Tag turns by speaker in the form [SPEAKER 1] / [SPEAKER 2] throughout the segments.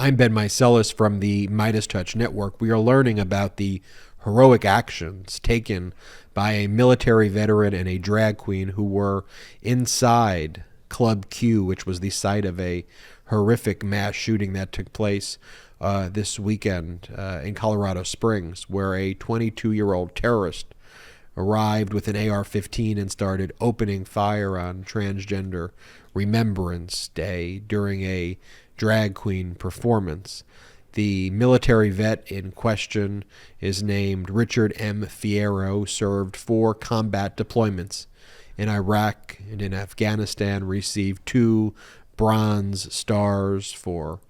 [SPEAKER 1] I'm Ben Meiselas from the MeidasTouch network. We are learning about the heroic actions taken by a military veteran and a drag queen who were inside Club Q, which was the site of a horrific mass shooting that took place this weekend in Colorado Springs, where a 22-year-old terrorist arrived with an AR-15 and started opening fire on Transgender Remembrance Day during a drag queen performance. The military vet in question is named Richard M. Fierro, served 4 combat deployments in Iraq and in Afghanistan, received 2 Bronze Stars for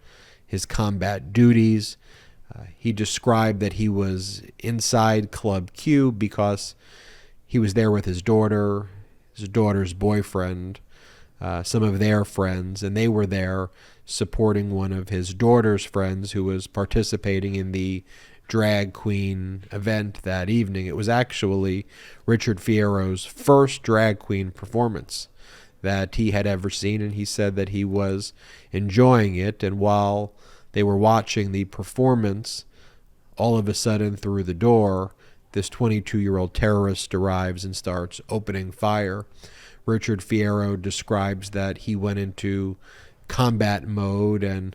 [SPEAKER 1] his combat duties. He described that he was inside Club Q because he was there with his daughter's boyfriend, some of their friends, and they were there supporting one of his daughter's friends who was participating in the drag queen event that evening. It was actually Richard Fierro's first drag queen performance that he had ever seen, and he said that he was enjoying it. And while they were watching the performance, all of a sudden through the door, this 22-year-old terrorist arrives and starts opening fire. Richard Fierro describes that he went into combat mode and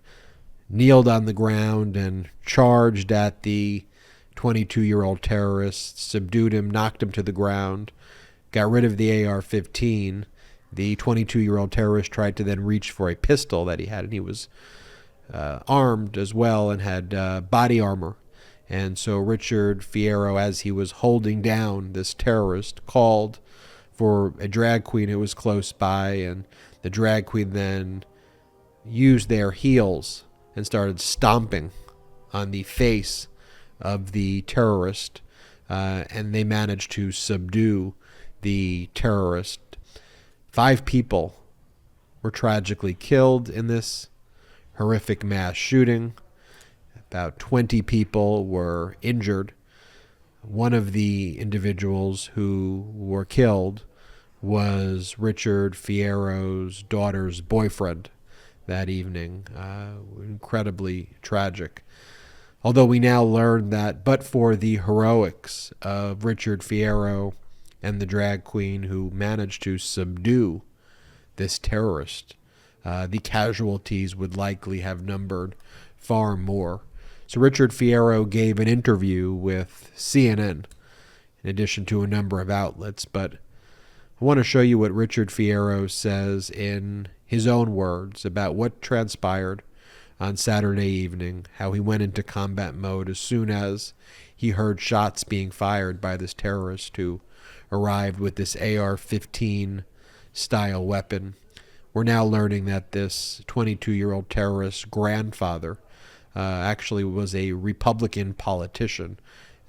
[SPEAKER 1] kneeled on the ground and charged at the 22-year-old terrorist, subdued him, knocked him to the ground, got rid of the AR-15. The 22-year-old terrorist tried to then reach for a pistol that he had, and he was armed as well and had body armor. And so Richard Fierro, as he was holding down this terrorist, called for a drag queen who was close by, and the drag queen then used their heels and started stomping on the face of the terrorist, and they managed to subdue the terrorist. 5 people were tragically killed in this horrific mass shooting. About 20 people were injured. One of the individuals who were killed was Richard Fierro's daughter's boyfriend that evening. Incredibly tragic. Although we now learn that but for the heroics of Richard Fierro and the drag queen who managed to subdue this terrorist, the casualties would likely have numbered far more. So Richard Fierro gave an interview with CNN in addition to a number of outlets, but I want to show you what Richard Fierro says in his own words about what transpired on Saturday evening, how he went into combat mode as soon as he heard shots being fired by this terrorist who arrived with this AR-15 style weapon. We're now learning that this 22-year-old terrorist's grandfather actually was a Republican politician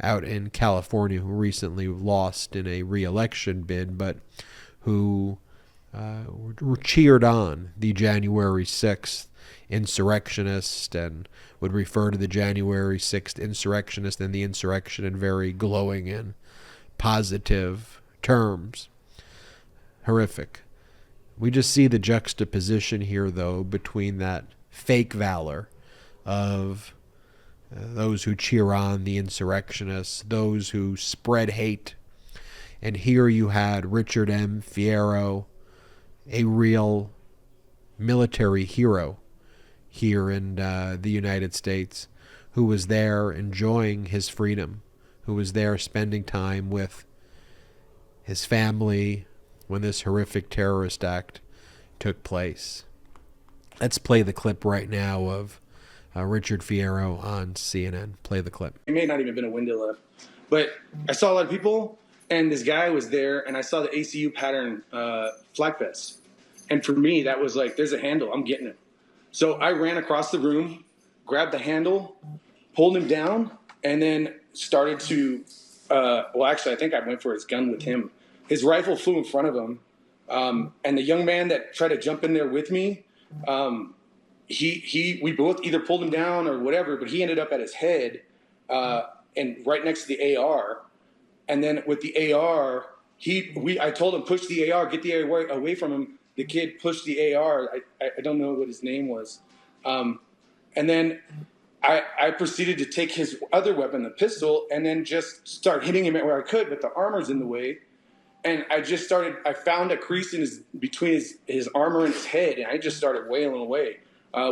[SPEAKER 1] out in California who recently lost in a re-election bid, but who cheered on the January 6th insurrectionists and would refer to the January 6th insurrectionist and the insurrection in very glowing and positive terms. Horrific. We just see the juxtaposition here, though, between that fake valor of those who cheer on the insurrectionists, those who spread hate. And here you had Richard M. Fierro, a real military hero here in the United States, who was there enjoying his freedom, who was there spending time with his family when this horrific terrorist act took place. Let's play the clip right now of Richard Fierro on CNN. Play the clip.
[SPEAKER 2] It may not even been a window lift, but I saw a lot of people, and this guy was there, and I saw the ACU pattern flag vest. And for me, that was like, there's a handle, I'm getting it. So I ran across the room, grabbed the handle, pulled him down, and then started to, well, actually, I think I went for his gun with him. His rifle flew in front of him, and the young man that tried to jump in there with me, we both either pulled him down or whatever, but he ended up at his head and right next to the AR. And then with the AR, I told him, push the AR, get the AR away from him. The kid pushed the AR. I don't know what his name was. And And then I proceeded to take his other weapon, the pistol, and then just start hitting him where I could, but the armor's in the way. And I found a crease between his armor and his head, and I just started wailing away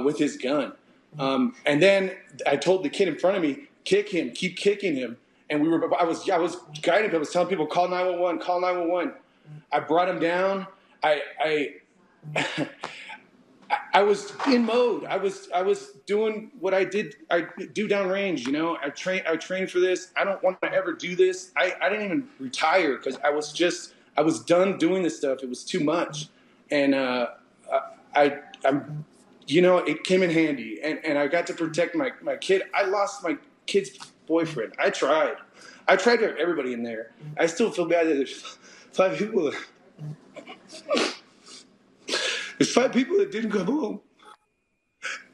[SPEAKER 2] with his gun. And then I told the kid in front of me, kick him, keep kicking him. And I was guiding him. I was telling people, call 911, call 911. I brought him down. I was in mode. I was doing what I do downrange. You know, I trained for this. I don't want to ever do this. I didn't even retire because I was done doing this stuff. It was too much, and I'm it came in handy, and I got to protect my kid. I lost my kid's boyfriend. I tried to everybody in there. I still feel bad that there's 5 people. There's 5 people that didn't come home.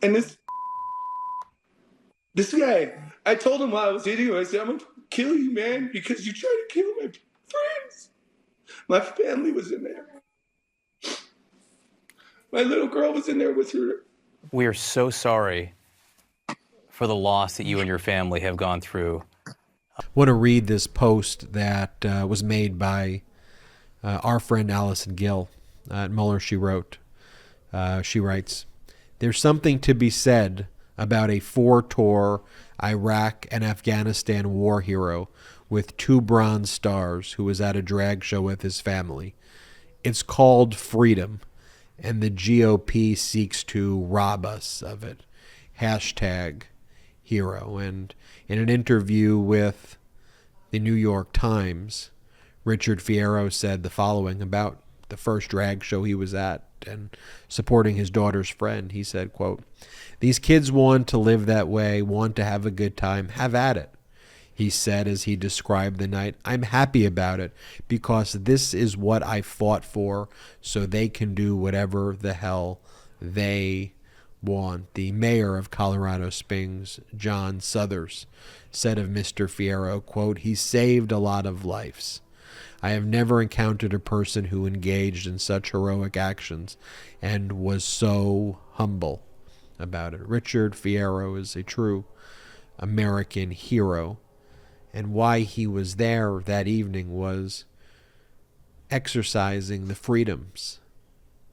[SPEAKER 2] And this guy, I told him while I was hitting him, I said, I'm going to kill you, man, because you tried to kill my friends. My family was in there. My little girl was in there with her.
[SPEAKER 3] We are so sorry for the loss that you and your family have gone through.
[SPEAKER 1] I want to read this post that was made by our friend Allison Gill at Mueller. She writes, there's something to be said about a 4-tour Iraq and Afghanistan war hero with 2 Bronze Stars who was at a drag show with his family. It's called freedom, and the GOP seeks to rob us of it. #hero. And in an interview with the New York Times, Richard Fierro said the following about the first drag show he was at and supporting his daughter's friend. He said, quote, "These kids want to live that way, want to have a good time, have at it." He said as he described the night, "I'm happy about it because this is what I fought for, so they can do whatever the hell they want." The mayor of Colorado Springs, John Suthers, said of Mr. Fierro, quote, "He saved a lot of lives. I have never encountered a person who engaged in such heroic actions and was so humble about it." Richard Fierro is a true American hero, and why he was there that evening was exercising the freedoms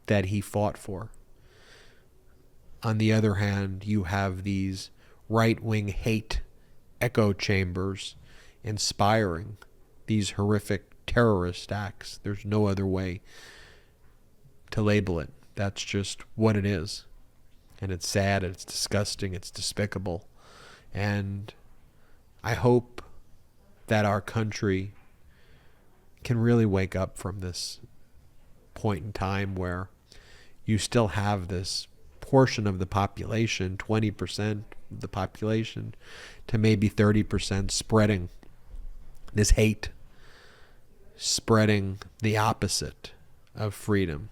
[SPEAKER 1] that he fought for. On the other hand, you have these right-wing hate echo chambers inspiring these horrific terrorist acts. There's no other way to label it. That's just what it is. And it's sad, it's disgusting, it's despicable. And I hope that our country can really wake up from this point in time where you still have this portion of the population, 20% of the population to maybe 30%, spreading this hate, spreading the opposite of freedom.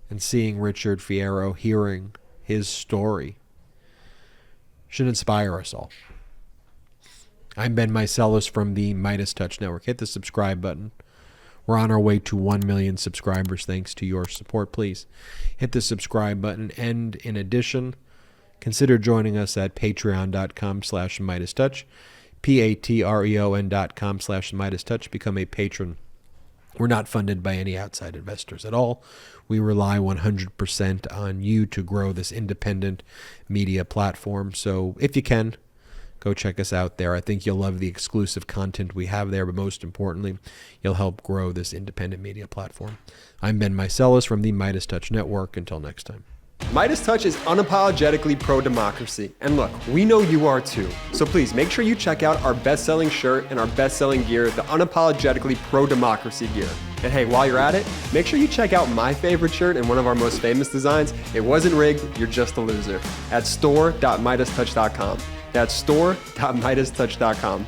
[SPEAKER 1] And seeing Richard Fierro, hearing his story, should inspire us all. I'm Ben Meiselas from the MeidasTouch Network. Hit the subscribe button. We're on our way to 1 million subscribers thanks to your support. Please hit the subscribe button. And in addition, consider joining us at patreon.com/MeidasTouch, patreon.com/MeidasTouch. Become a patron. We're not funded by any outside investors at all. We rely 100% on you to grow this independent media platform. So if you can, go check us out there. I think you'll love the exclusive content we have there, but most importantly, you'll help grow this independent media platform. I'm Ben Meiselas from the MeidasTouch Network. Until next time.
[SPEAKER 4] MeidasTouch is unapologetically pro-democracy, and look, we know you are too. So please make sure you check out our best-selling shirt and our best-selling gear, the unapologetically pro-democracy gear. And hey, while you're at it, make sure you check out my favorite shirt and one of our most famous designs, "It wasn't rigged, you're just a loser," at store.meidastouch.com. That's store.meidastouch.com.